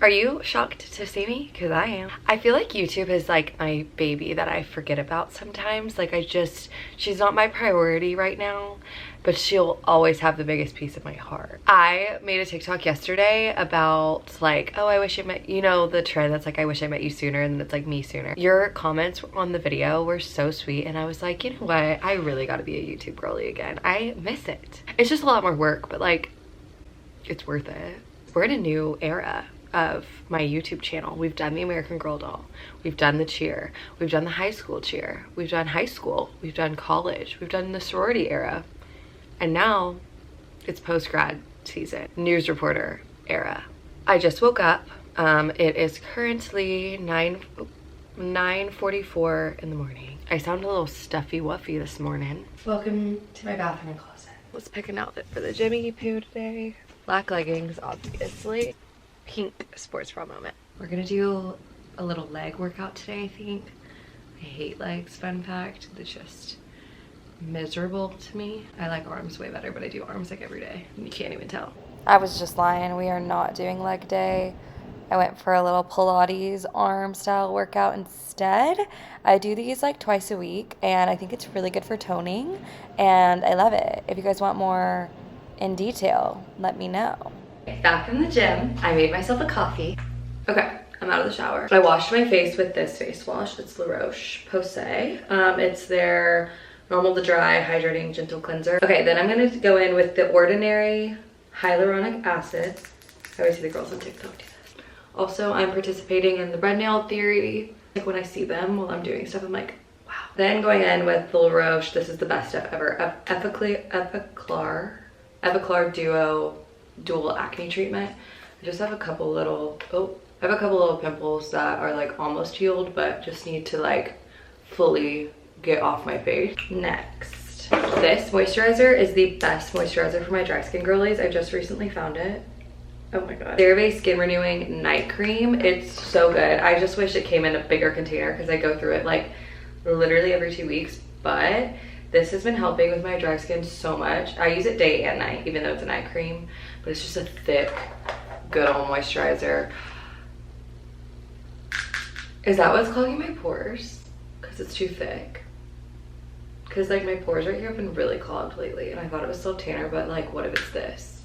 Are you shocked to see me? Because I am. I feel like YouTube is like my baby that I forget about sometimes. Like she's not my priority right now, but she'll always have the biggest piece of my heart. I made a TikTok yesterday about like, oh, I wish I met, you know, the trend that's like, I wish I met you sooner, and then it's like me sooner. Your comments on the video were so sweet, and I was like, you know what? I really gotta be a YouTube girly again. I miss it. It's just a lot more work, but like, it's worth it. We're in a new era of my YouTube channel. We've done the American Girl doll, we've done the cheer, we've done the high school cheer, we've done high school, we've done college, we've done the sorority era, and now it's post-grad season, news reporter era. I just woke up. It is currently 9:44 in the morning. I sound a little stuffy wuffy this morning. Welcome to my bathroom and closet. Let's pick an outfit for the Jimmy Poo today. Black leggings, obviously. Pink sports bra moment. We're gonna do a little leg workout today, I think. I hate legs, fun fact. They're just miserable to me. I like arms way better, but I do arms like every day. You can't even tell. I was just lying. We are not doing leg day. I went for a little Pilates arm style workout instead. I do these like twice a week, and I think it's really good for toning, and I love it. If you guys want more in detail, let me know. Back from the gym. I made myself a coffee. Okay, I'm out of the shower. I washed my face with this face wash. It's La Roche-Posay. It's their normal to dry hydrating gentle cleanser. Okay, then I'm gonna go in with the Ordinary hyaluronic acid. I always see the girls on TikTok do this. Also, I'm participating in the red nail theory. Like when I see them while I'm doing stuff, I'm like, wow. Then going in with the La Roche. This is the best stuff ever. Epiclar Dual Acne Treatment. I just have a couple little, pimples that are like almost healed, but just need to like fully get off my face. Next, this moisturizer is the best moisturizer for my dry skin girlies. I just recently found it. Oh my god. CeraVe Skin Renewing Night Cream. It's so good. I just wish it came in a bigger container because I go through it like literally every 2 weeks, but this has been helping with my dry skin so much. I use it day and night, even though it's a night cream, but it's just a thick, good old moisturizer. Is that what's clogging my pores? Because it's too thick. Because like my pores right here have been really clogged lately, and I thought it was still tanner, but like what if it's this?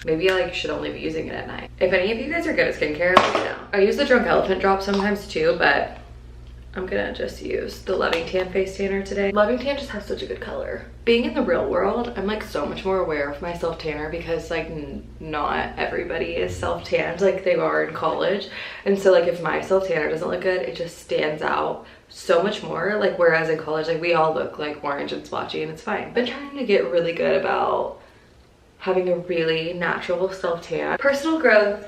Maybe I like should only be using it at night. If any of you guys are good at skincare, let me know. I use the Drunk Elephant drop sometimes too, but I'm gonna just use the Loving Tan face tanner today. Loving Tan just has such a good color. Being in the real world, I'm like so much more aware of my self-tanner because like not everybody is self-tanned like they are in college. And so like if my self-tanner doesn't look good, it just stands out so much more. Like whereas in college, like we all look like orange and splotchy and it's fine. I've been trying to get really good about having a really natural self-tan. Personal growth,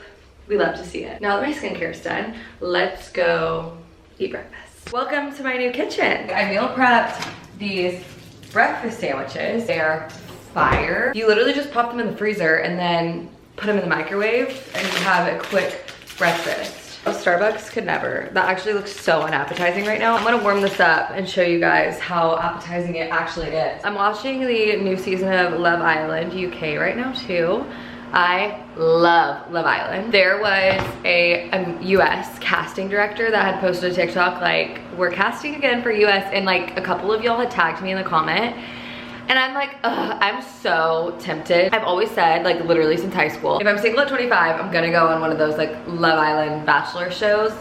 we love to see it. Now that my skincare is done, let's go eat breakfast. Welcome to my new kitchen. I meal prepped these breakfast sandwiches. They're fire. You literally just pop them in the freezer and then put them in the microwave and you have a quick breakfast. Oh, Starbucks could never. That actually looks so unappetizing right now. I'm gonna warm this up and show you guys how appetizing it actually is. I'm watching the new season of Love Island UK right now too. I love Love Island. There was a US casting director that had posted a TikTok like, we're casting again for US, and like a couple of y'all had tagged me in the comment. And I'm like, ugh, I'm so tempted. I've always said, like literally since high school, if I'm single at 25, I'm gonna go on one of those like Love Island Bachelor shows.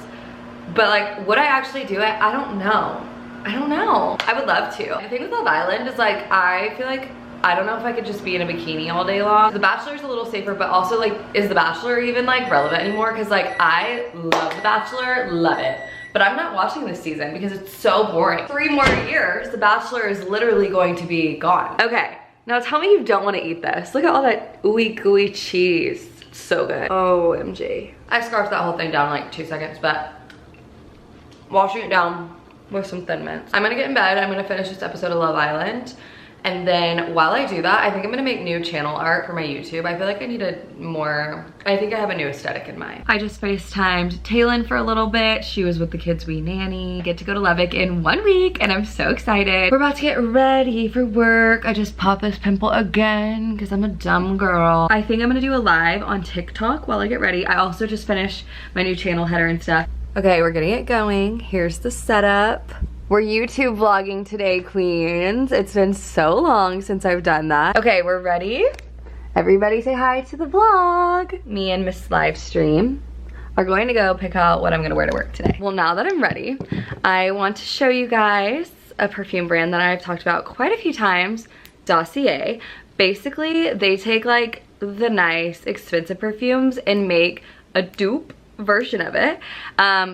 But like, would I actually do it? I don't know. I don't know. I would love to. The thing with Love Island is like, I feel like, I don't know if I could just be in a bikini all day long. The Bachelor's a little safer, but also like, is The Bachelor even like relevant anymore? Cause like, I love The Bachelor, love it. But I'm not watching this season because it's so boring. 3 more years, The Bachelor is literally going to be gone. Okay, now tell me you don't want to eat this. Look at all that ooey gooey cheese. It's so good. OMG. I scarfed that whole thing down in like 2 seconds, but washing it down with some Thin Mints. I'm gonna get in bed. I'm gonna finish this episode of Love Island. And then while I do that, I think I'm gonna make new channel art for my YouTube. I feel like I need I think I have a new aesthetic in mind. I just FaceTimed Taylin for a little bit. She was with the kids we nanny. Get to go to Levick in 1 week and I'm so excited. We're about to get ready for work. I just popped this pimple again because I'm a dumb girl. I think I'm gonna do a live on TikTok while I get ready. I also just finished my new channel header and stuff. Okay, we're getting it going. Here's the setup. We're YouTube vlogging today, queens. It's been so long since I've done that. Okay, we're ready. Everybody say hi to the vlog. Me and Miss Livestream are going to go pick out what I'm gonna wear to work today. Well, now that I'm ready, I want to show you guys a perfume brand that I've talked about quite a few times, Dossier. Basically, they take like the nice, expensive perfumes and make a dupe version of it.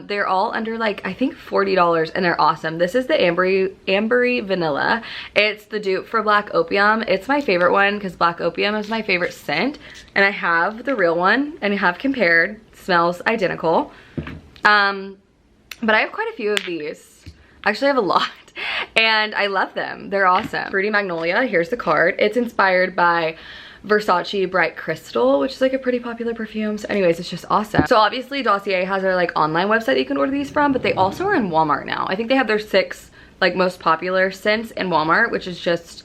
They're all under like I think $40 and they're awesome. This is the ambery vanilla. It's the dupe for Black Opium. It's my favorite one because Black Opium is my favorite scent, and I have the real one and I have compared. It smells identical, but I have quite a few of these. Actually, I have a lot and I love them. They're awesome. Fruity Magnolia, here's the card. It's inspired by Versace Bright Crystal, which is like a pretty popular perfume. So anyways, it's just awesome. So obviously Dossier has their like online website that you can order these from, but they also are in Walmart now. I think they have their 6 like most popular scents in Walmart, which is just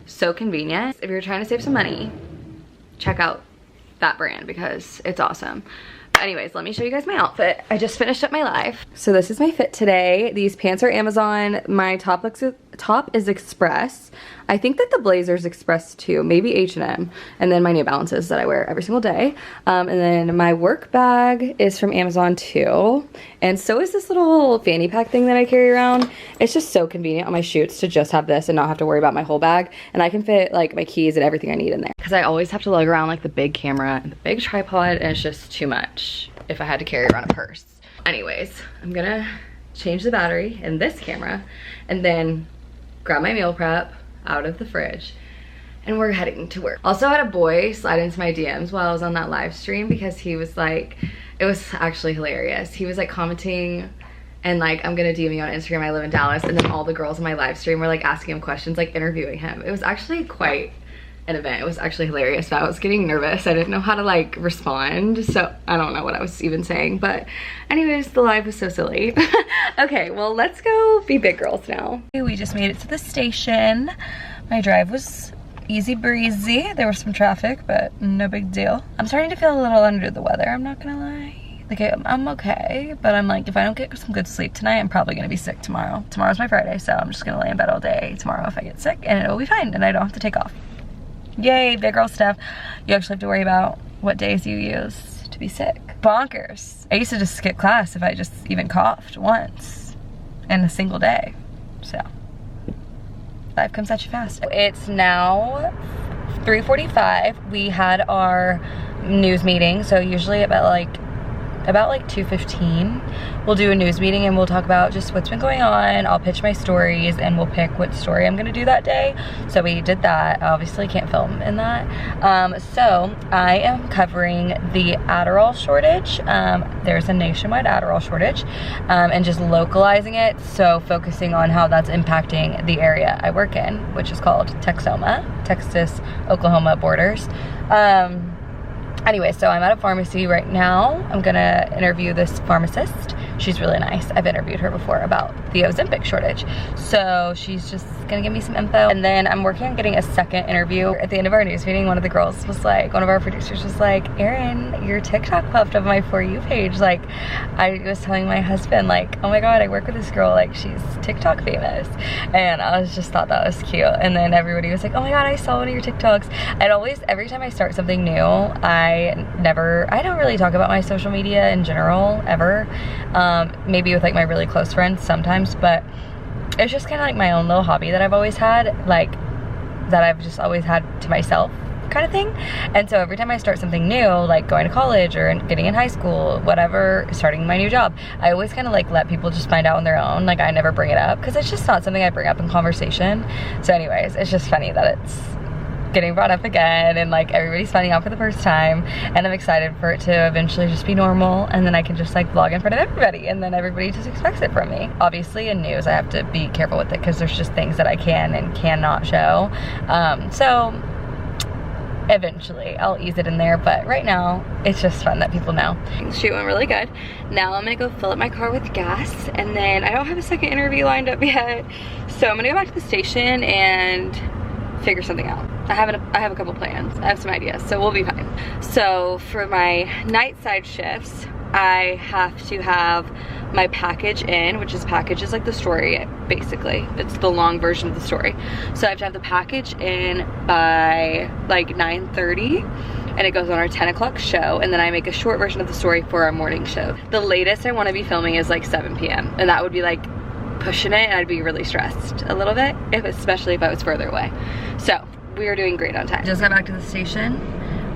so convenient. If you're trying to save some money, check out that brand because it's awesome. But anyways, let me show you guys my outfit. I just finished up my live. So this is my fit today. These pants are Amazon. My top is Express. I think that the blazer's Express too, maybe H&M. And then my New Balances that I wear every single day. And then my work bag is from Amazon too. And so is this little fanny pack thing that I carry around. It's just so convenient on my shoots to just have this and not have to worry about my whole bag. And I can fit like my keys and everything I need in there. Because I always have to lug around like the big camera and the big tripod, and it's just too much if I had to carry around a purse. Anyways, I'm gonna change the battery in this camera and then grab my meal prep out of the fridge and we're heading to work. Also, I had a boy slide into my DMs while I was on that live stream because he was like, it was actually hilarious. He was like commenting and like, I'm gonna DM you on Instagram, I live in Dallas, and then all the girls in my live stream were like asking him questions, like interviewing him. It was actually quite an event. It was actually hilarious, but I was getting nervous. I didn't know how to like respond, so I don't know what I was even saying, but anyways, the live was so silly. Okay, well, let's go be big girls now. We just made it to the station. My drive was easy breezy. There was some traffic, but no big deal. I'm starting to feel a little under the weather, I'm not gonna lie. Like, I'm okay, but I'm like, if I don't get some good sleep tonight, I'm probably gonna be sick tomorrow. Tomorrow's my Friday, so I'm just gonna lay in bed all day tomorrow if I get sick, and it'll be fine, and I don't have to take off. Yay, big girl stuff. You actually have to worry about what days you use to be sick. Bonkers. I used to just skip class if I just even coughed once in a single day. So, life comes at you fast. It's now 3:45. We had our news meeting, so usually about like 2:15 we'll do a news meeting and we'll talk about just what's been going on. I'll pitch my stories and we'll pick what story I'm gonna do that day. So we did that. I obviously can't film in that. So I am covering the Adderall shortage. There's a nationwide Adderall shortage, and just localizing it, so focusing on how that's impacting the area I work in, which is called Texoma, Texas Oklahoma borders. Anyway, so I'm at a pharmacy right now. I'm gonna interview this pharmacist. She's really nice. I've interviewed her before about the Ozempic shortage. So she's just gonna give me some info. And then I'm working on getting a second interview. At the end of our news meeting, one of the girls was like, one of our producers was like, Erin, your TikTok popped up on my For You page. Like, I was telling my husband, like, oh my God, I work with this girl, like she's TikTok famous. And I was just thought that was cute. And then everybody was like, oh my God, I saw one of your TikToks. I'd always, every time I start something new, I don't really talk about my social media in general, ever. Maybe with like my really close friends sometimes, but it's just kind of like my own little hobby that I've always had, like that I've just always had to myself kind of thing. And so every time I start something new, like going to college or getting in high school, whatever, starting my new job, I always kind of like let people just find out on their own. Like, I never bring it up because it's just not something I bring up in conversation. So anyways, it's just funny that it's getting brought up again, and like everybody's finding out for the first time, and I'm excited for it to eventually just be normal, and then I can just like vlog in front of everybody, and then everybody just expects it from me. Obviously in news I have to be careful with it because there's just things that I can and cannot show, so eventually I'll ease it in there, but right now it's just fun that people know. Shoot went really good. Now I'm gonna go fill up my car with gas, and then I don't have a second interview lined up yet, so I'm gonna go back to the station and figure something out. I have a couple plans. I have some ideas, so we'll be fine. So for my night side shifts, I have to have my package in, which is package is like the story, basically. It's the long version of the story. So I have to have the package in by like 9:30, and it goes on our 10 o'clock show, and then I make a short version of the story for our morning show. The latest I want to be filming is like 7 p.m. and that would be like pushing it, and I'd be really stressed a little bit, especially if I was further away. So we are doing great on time. Just got back to the station,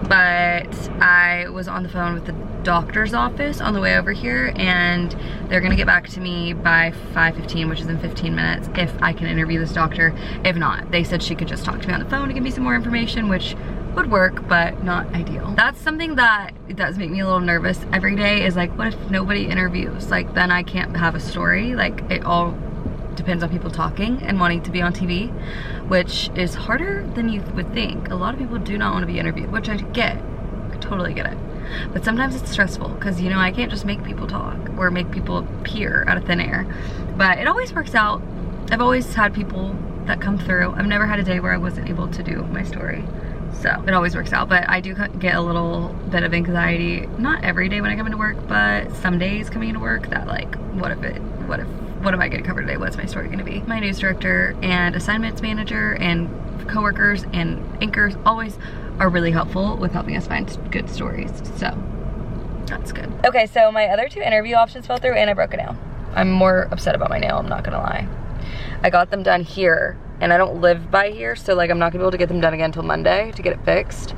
but I was on the phone with the doctor's office on the way over here, and they're gonna get back to me by 5:15, which is in 15 minutes, if I can interview this doctor. If not, they said she could just talk to me on the phone to give me some more information, which would work, but not ideal. That's something that does make me a little nervous every day, is like, what if nobody interviews? Like, then I can't have a story. Like, it all depends on people talking and wanting to be on TV, which is harder than you would think. A lot of people do not want to be interviewed, which I get. I totally get it. But sometimes it's stressful because, you know, I can't just make people talk or make people appear out of thin air. But it always works out. I've always had people that come through. I've never had a day where I wasn't able to do my story. So it always works out. But I do get a little bit of anxiety, not every day when I come into work, but some days coming into work, that like, what am I gonna cover today? What's my story gonna be? My news director and assignments manager and coworkers and anchors always are really helpful with helping us find good stories, so that's good. Okay, so my other two interview options fell through and I broke a nail. I'm more upset about my nail, I'm not gonna lie. I got them done here, and I don't live by here, so like I'm not gonna be able to get them done again until Monday to get it fixed.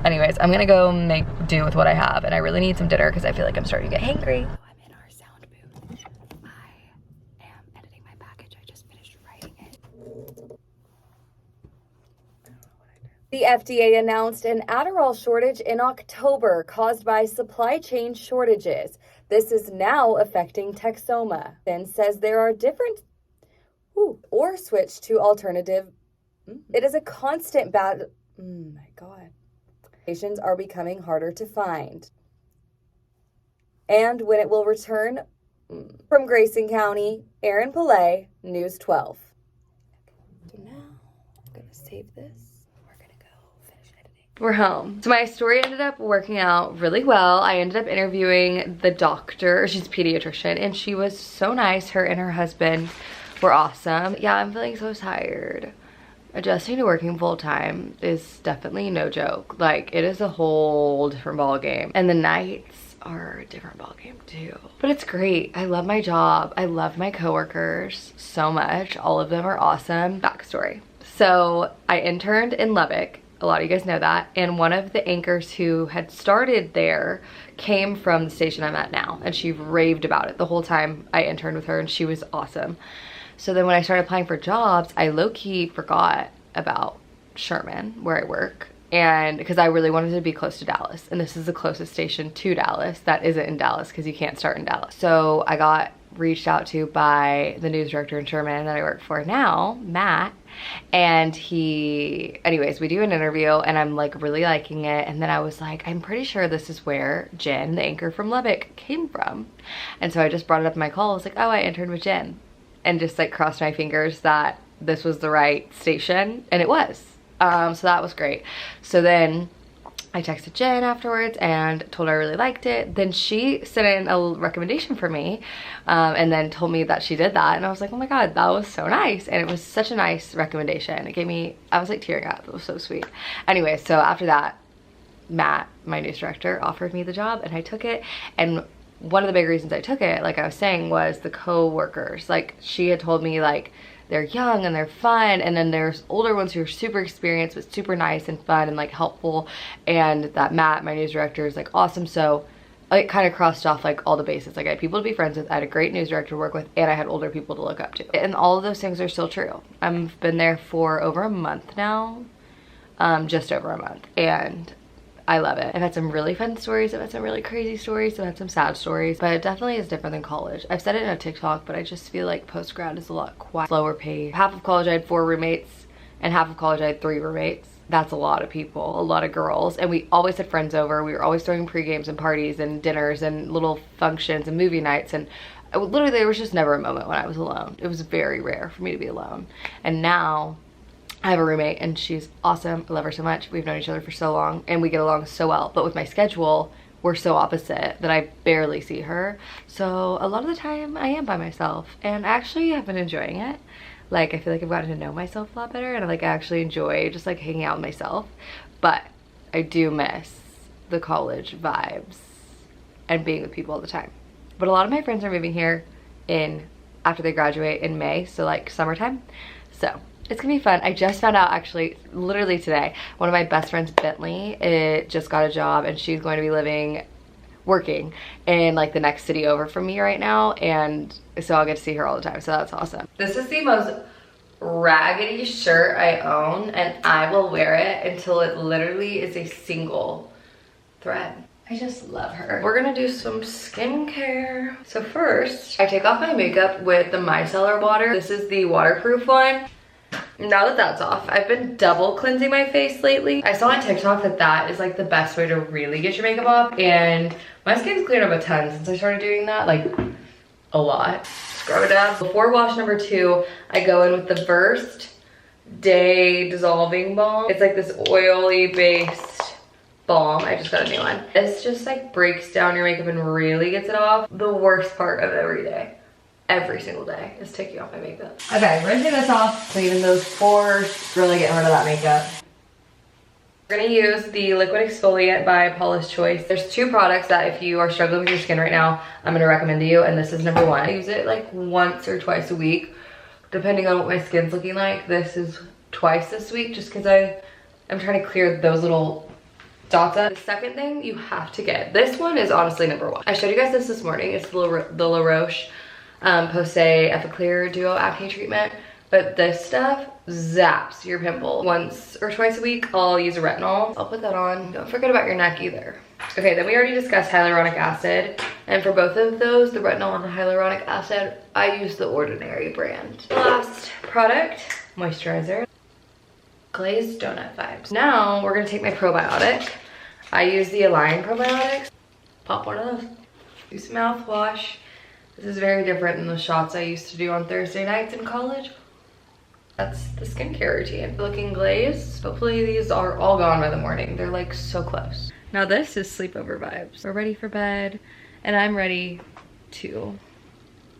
Anyways, I'm gonna go make do with what I have, and I really need some dinner because I feel like I'm starting to get hangry. The FDA announced an Adderall shortage in October caused by supply chain shortages. This is now affecting Texoma. Then says there are different or switch to alternative. It is a constant battle. My God. Patients are becoming harder to find. And when it will return from Grayson County, Erin Alexis, News 12. So now I'm going to save this. We're home. So my story ended up working out really well. I ended up interviewing the doctor, she's a pediatrician, and she was so nice. Her and her husband were awesome. Yeah, I'm feeling so tired. Adjusting to working full time is definitely no joke. Like, it is a whole different ball game. And the nights are a different ball game too. But it's great. I love my job. I love my coworkers so much. All of them are awesome. Backstory. So I interned in Lubbock. A lot of you guys know that. And one of the anchors who had started there came from the station I'm at now. And she raved about it the whole time I interned with her, and she was awesome. So then when I started applying for jobs, I low-key forgot about Sherman, where I work. And because I really wanted to be close to Dallas. And this is the closest station to Dallas that isn't in Dallas because you can't start in Dallas. So I got reached out to by the news director in Sherman that I work for now, Matt. And anyways, we do an interview and I'm like really liking it. And then I was like, I'm pretty sure this is where Jen, the anchor from Lubbock, came from. And so I just brought it up in my call. I was like, oh, I interned with Jen. And just like crossed my fingers that this was the right station. And it was. So that was great. So then I texted Jen afterwards and told her I really liked it. Then she sent in a recommendation for me and then told me that she did that. And I was like, oh my God, that was so nice. And it was such a nice recommendation. It gave me, I was like tearing up. It was so sweet. Anyway, so after that, Matt, my news director, offered me the job and I took it. And one of the big reasons I took it, like I was saying, was the co-workers. Like, she had told me, like, they're young and they're fun, and then there's older ones who are super experienced but super nice and fun and like helpful, and that Matt, my news director, is like awesome. So it kind of crossed off like all the bases. Like I had people to be friends with, I had a great news director to work with, and I had older people to look up to. And all of those things are still true. I've been there for over a month now, just over a month, and I love it. I've had some really fun stories, I've had some really crazy stories, I've had some sad stories, but it definitely is different than college. I've said it in a TikTok, but I just feel like post-grad is a lot slower pace. Half of college I had 4 roommates, and half of college I had 3 roommates. That's a lot of people, a lot of girls, and we always had friends over. We were always throwing pre-games and parties and dinners and little functions and movie nights, and literally there was just never a moment when I was alone. It was very rare for me to be alone. And now I have a roommate and she's awesome. I love her so much. We've known each other for so long and we get along so well, but with my schedule we're so opposite that I barely see her. So a lot of the time I am by myself, and I actually have been enjoying it. Like I feel like I've gotten to know myself a lot better, and I actually enjoy just like hanging out with myself. But I do miss the college vibes and being with people all the time. But a lot of my friends are moving here after they graduate in May, so like summertime. So it's gonna be fun. I just found out actually literally today, one of my best friends, Bentley, just got a job and she's going to be working in like the next city over from me right now, and so I'll get to see her all the time, so that's awesome. This is the most raggedy shirt I own, and I will wear it until it literally is a single thread. I just love her. We're gonna do some skincare. So first, I take off my makeup with the micellar water. This is the waterproof one. Now that that's off, I've been double cleansing my face lately. I saw on TikTok that is like the best way to really get your makeup off, and my skin's cleared up a ton since I started doing that, like a lot. Scrub it down. Before wash number 2, I go in with the First Day Dissolving Balm. It's like this oily based balm. I just got a new one. This just like breaks down your makeup and really gets it off. The worst part of every single day is taking off my makeup. Okay, we're gonna take this off, cleaning those pores, really getting rid of that makeup. We're gonna use the liquid exfoliant by Paula's Choice. There's 2 products that if you are struggling with your skin right now, I'm gonna recommend to you, and this is number 1. I use it like once or twice a week, depending on what my skin's looking like. This is twice this week, just because I'm trying to clear those little dots up. The second thing you have to get, this one is honestly number 1. I showed you guys this morning. It's the La Roche Posay Epiclear Duo Acne Treatment, but this stuff zaps your pimple. Once or twice a week I'll use a retinol. I'll put that on. Don't forget about your neck either. Okay, then we already discussed hyaluronic acid, and for both of those, the retinol and the hyaluronic acid, I use the Ordinary brand. Last product, moisturizer, glazed donut vibes. Now we're gonna take my probiotic. I use the Align probiotics. Pop one of those. Use mouthwash. This is very different than the shots I used to do on Thursday nights in college. That's the skincare routine. Looking glazed. Hopefully these are all gone by the morning. They're like so close. Now this is sleepover vibes. We're ready for bed, and I'm ready to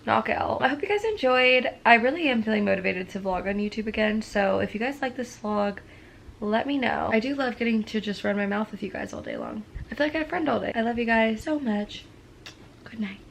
knock out. I hope you guys enjoyed. I really am feeling motivated to vlog on YouTube again, so if you guys like this vlog, let me know. I do love getting to just run my mouth with you guys all day long. I feel like I have a friend all day. I love you guys so much. Good night.